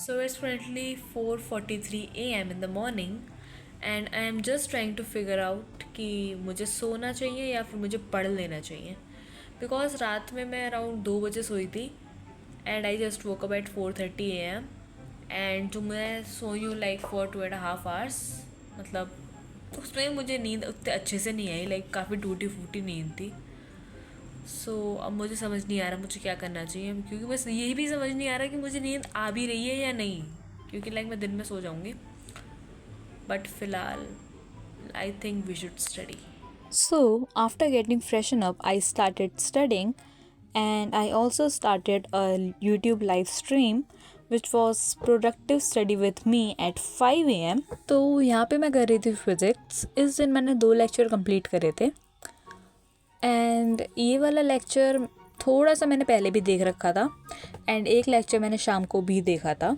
So it's currently 4:43 a.m. in the morning and I am just trying to figure out कि मुझे सोना चाहिए या फिर मुझे पढ़ लेना चाहिए बिकॉज रात में मैं अराउंड 2 बजे सोई थी and I just woke up at 4:30 a.m. And जो मैं सोई हूँ लाइक फॉर 2.5 hours मतलब उसमें मुझे नींद उतने अच्छे से नहीं आई लाइक काफ़ी टूटी फूटी नींद थी। अब मुझे समझ नहीं आ रहा मुझे क्या करना चाहिए क्योंकि बस यही भी समझ नहीं आ रहा कि मुझे नींद आ भी रही है या नहीं क्योंकि लाइक मैं दिन में सो जाऊँगी बट फिलहाल I think we should study. So, after getting freshen up, I started studying and I also started a YouTube live stream which was productive study with me at 5 a.m. तो यहाँ पे मैं कर रही थी फिज़िक्स। इस दिन मैंने 2 लेक्चर कंप्लीट करे थे एंड ये वाला लेक्चर थोड़ा सा मैंने पहले भी देख रखा था एंड एक लेक्चर मैंने शाम को भी देखा था।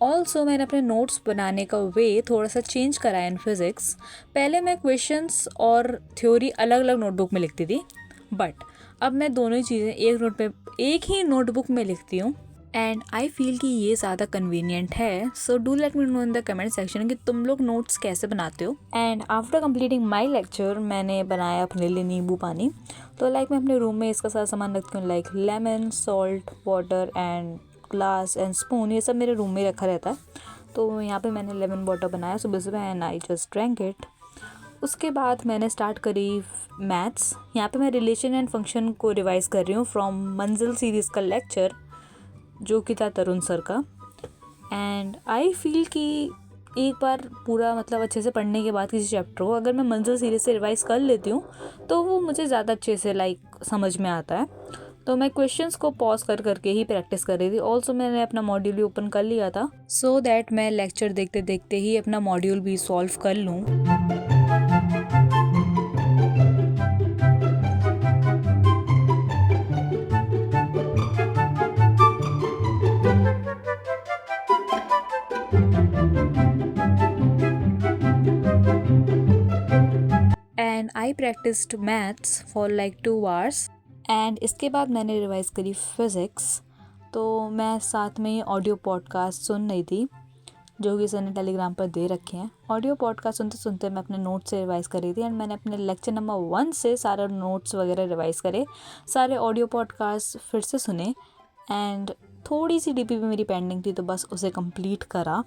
ऑल्सो मैंने अपने नोट्स बनाने का वे थोड़ा सा चेंज करा है इन फिज़िक्स। पहले मैं क्वेश्चंस और थ्योरी अलग अलग नोटबुक में लिखती थी बट अब मैं दोनों ही चीज़ें एक ही नोटबुक में लिखती हूँ एंड आई फील कि ये ज़्यादा कन्वीनियंट है। So do let me know in the comment section कि तुम लोग नोट्स कैसे बनाते हो। And after completing my lecture मैंने बनाया अपने लिए नींबू पानी। तो लाइक मैं अपने रूम में इसका सारा सामान रखती हूँ like lemon, salt, water and glass and spoon, ये सब मेरे रूम में रखा रहता है। तो यहाँ पे मैंने लेमन वाटर बनाया सुबह सुबह and I just drank it. उसके बाद मैंने स्टार्ट करी मैथ्स। यहाँ पे मैं रिलेशन एंड फंक्शन को रिवाइज कर रही हूँ फ्रॉम मंजिल सीरीज़ का लेक्चर जो कि था तरुण सर का। एंड आई फील कि एक बार पूरा मतलब अच्छे से पढ़ने के बाद किसी चैप्टर को अगर मैं मंजिल सीरीज से रिवाइज कर लेती हूँ तो वो मुझे ज़्यादा अच्छे से लाइक समझ में आता है। तो मैं क्वेश्चंस को पॉज कर करके ही प्रैक्टिस कर रही थी। ऑल्सो मैंने अपना मॉड्यूल भी ओपन कर लिया था सो दैट मैं लेक्चर देखते देखते ही अपना मॉड्यूल भी सॉल्व कर लूँ। And I practised maths for like 2 hours and इसके बाद मैंने रिवाइज करी फिज़िक्स। तो मैं साथ में ही ऑडियो पॉडकास्ट सुन रही थी जो कि सर ने टेलीग्राम पर दे रखे हैं। ऑडियो पॉडकास्ट सुनते सुनते मैं अपने नोट्स से रिवाइज कर रही थी एंड मैंने अपने लेक्चर नंबर 1 से सारे नोट्स वगैरह रिवाइज करे, सारे ऑडियो पॉडकास्ट फिर से सुने एंड थोड़ी सी डीपी भी मेरी पेंडिंग थी तो बस उसे कंप्लीट करा।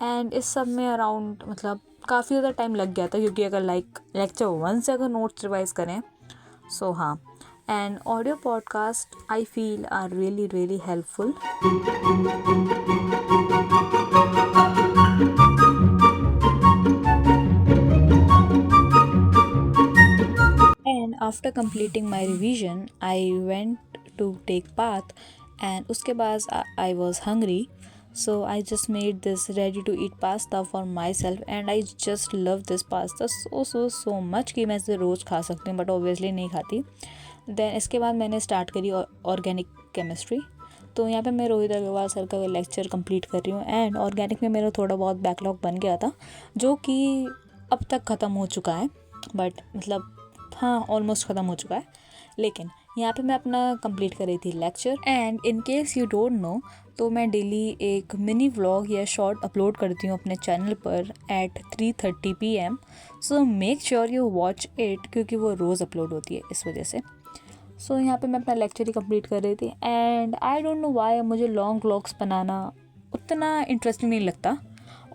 एंड इस सब में अराउंड मतलब काफ़ी ज़्यादा टाइम लग गया था क्योंकि अगर लाइक लेक्चर 1 से अगर नोट्स रिवाइज करें सो हाँ। And audio podcast I feel are really really helpful. And after completing my revision I went to take bath and उसके बाद I was hungry so I just made this ready to eat pasta for myself and I just love this pasta so much कि मैं इसे रोज़ खा सकती हूँ but obviously नहीं खाती। देन इसके बाद मैंने स्टार्ट करी ऑर्गेनिक केमिस्ट्री। तो यहाँ पे मैं रोहित अग्रवाल सर का लेक्चर कंप्लीट कर रही हूँ एंड ऑर्गेनिक में मेरा थोड़ा बहुत बैकलॉग बन गया था जो कि अब तक ख़त्म हो चुका है बट मतलब हाँ ऑलमोस्ट ख़त्म हो चुका है। लेकिन यहाँ पे मैं अपना कंप्लीट कर रही थी lecture and in case you don't know तो मैं डेली एक मिनी व्लॉग या शॉर्ट अपलोड करती हूँ अपने चैनल पर at 3:30 PM। So make sure you watch it क्योंकि वो रोज़ अपलोड होती है इस वजह से। सो यहाँ पे मैं अपना लेक्चर ही कंप्लीट कर रही थी and I don't know why मुझे लॉन्ग व्लॉग्स बनाना उतना इंटरेस्टिंग नहीं लगता।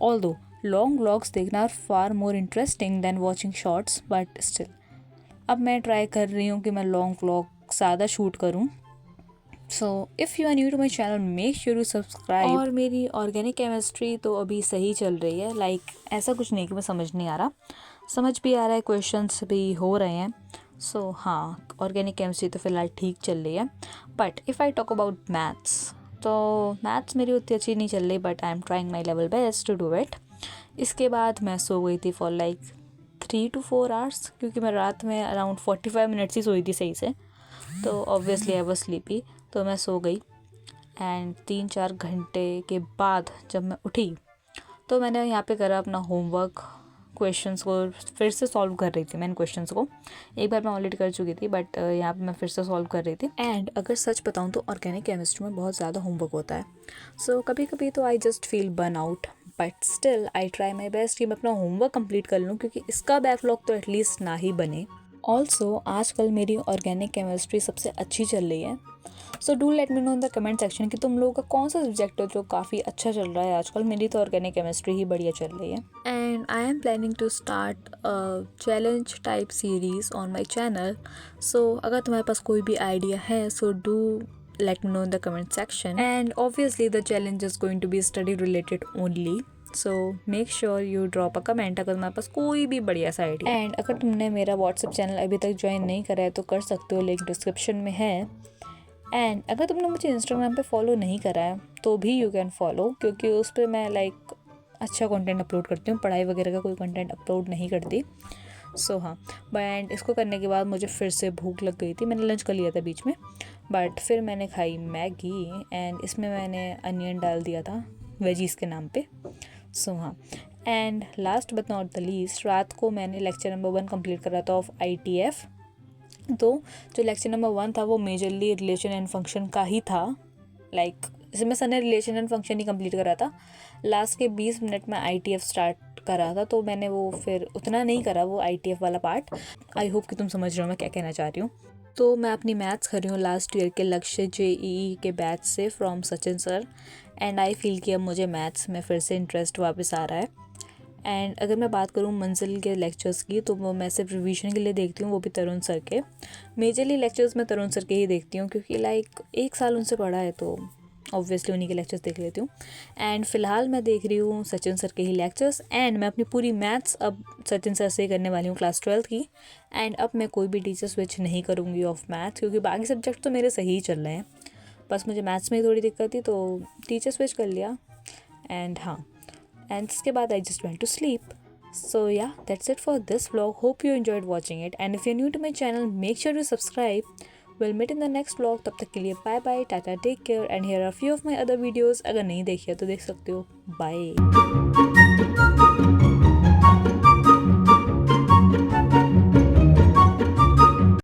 ऑल्दो लॉन्ग व्लॉग्स देखना are far more interesting than watching shorts but still अब मैं ट्राई कर रही हूँ कि मैं लॉन्ग व्लॉग ज़्यादा शूट करूँ। So if you are new to my channel make sure to subscribe. और मेरी ऑर्गेनिक केमिस्ट्री तो अभी सही चल रही है लाइक ऐसा कुछ नहीं कि मैं समझ नहीं आ रहा, समझ भी आ रहा है, क्वेश्चंस भी हो रहे हैं। सो हाँ ऑर्गेनिक केमिस्ट्री तो फ़िलहाल ठीक चल रही है but if I talk about maths तो मैथ्स मेरी उतनी अच्छी नहीं चल रही but I am trying my level best to do it. इसके बाद मैं सो गई थी फॉर लाइक 3 to 4 hours क्योंकि मैं रात में अराउंड 45 मिनट्स ही सोई थी सही से। तो ऑब्वियसली आई वाज स्लीपी तो मैं सो गई एंड 3-4 घंटे के बाद जब मैं उठी तो मैंने यहाँ पे करा अपना होमवर्क क्वेश्चंस को फिर से सॉल्व कर रही थी। मैं इन क्वेश्चंस को एक बार मैं ऑलरेडी कर चुकी थी, बट यहाँ पे मैं फिर से सॉल्व कर रही थी। एंड अगर सच बताऊँ तो ऑर्गेनिक केमिस्ट्री में बहुत ज़्यादा होमवर्क होता है। सो कभी कभी तो I just feel burn out, but still I try my best कि मैं अपना होमवर्क कंप्लीट कर लूँ, क्योंकि इसका बैकलॉग तो एटलीस्ट ना ही बने। ऑल्सो आजकल मेरी ऑर्गेनिक केमिस्ट्री सबसे अच्छी चल रही है। So do let me know in the comment section कि तुम लोगों का कौन सा सब्जेक्ट है जो काफ़ी अच्छा चल रहा है आजकल। मेरी तो ऑर्गेनिक केमिस्ट्री ही बढ़िया चल रही है। And I am planning to start challenge type series on my channel. So अगर तुम्हारे पास कोई भी आइडिया है, so do let me know in the comment section, and obviously the challenge is going to be study related only, so make sure you drop a comment अगर तुम्हारे पास कोई भी बढ़िया सा आइडिया। एंड अगर तुमने मेरा व्हाट्सएप चैनल अभी तक ज्वाइन नहीं करा है तो कर सकते हो, लिंक डिस्क्रिप्शन में है। एंड अगर तुमने मुझे इंस्टाग्राम पे फॉलो नहीं करा है तो भी यू कैन फॉलो, क्योंकि उस पर मैं लाइक अच्छा कंटेंट अपलोड करती हूँ, पढ़ाई वगैरह का कोई कंटेंट अपलोड नहीं करती। सो हाँ, बट इसको करने के बाद मुझे फिर से भूख लग गई थी। मैंने लंच कर लिया था बीच में, बट फिर मैंने खाई मैगी एंड इसमें मैंने अनियन डाल दिया था वेजीज़ के नाम पे। सो हाँ, and last but not the least, रात को मैंने लेक्चर नंबर 1 कंप्लीट करा था ऑफ ITF। तो जो लेक्चर नंबर 1 था वो मेजरली रिलेशन एंड फंक्शन का ही था। लाइक इसमें सर ने relation and function he complete करा था। लास्ट के 20 मिनट में ITF स्टार्ट करा था, तो मैंने वो फिर उतना नहीं करा वो ITF वाला पार्ट। आई होप कि तुम समझ रहे हो मैं क्या कहना चाह रही हूँ। तो मैं अपनी मैथ्स कर रही हूँ लास्ट ईयर के लक्ष्य JEE के बैच से from Sachin sir. And I feel कि अब मुझे मैथ्स में फिर से इंटरेस्ट वापस आ रहा है। एंड अगर मैं बात करूँ मंजिल के लेक्चर्स की, तो वो मैं सिर्फ रिवीजन के लिए देखती हूँ, वो भी तरुण सर के। मेजरली लेक्चर्स मैं तरुण सर के ही देखती हूँ, क्योंकि लाइक 1 साल उनसे पढ़ा है तो ऑब्वियसली उन्हीं के लेक्चर्स देख लेती हूँ। एंड फिलहाल मैं देख रही हूँ सचिन सर के ही लेक्चर्स। एंड मैं अपनी पूरी मैथ्स अब सचिन सर से ही करने वाली हूँ क्लास 12th की। एंड अब मैं कोई भी टीचर स्विच नहीं करूँगी ऑफ मैथ्स, क्योंकि बाकी सब्जेक्ट तो मेरे सही चल रहे हैं, बस मुझे मैथ्स में ही थोड़ी दिक्कत थी तो टीचर स्विच कर लिया। एंड हाँ, एंड इसके बाद I just went to sleep. So yeah, that's it for this vlog. Hope you enjoyed watching it, and if you're new to my channel, make sure to subscribe. We'll meet in the next vlog. तब तक के लिए bye bye, tata, take care, and here are a few of my other videos. अगर नहीं देखी है तो देख सकते हो। Bye.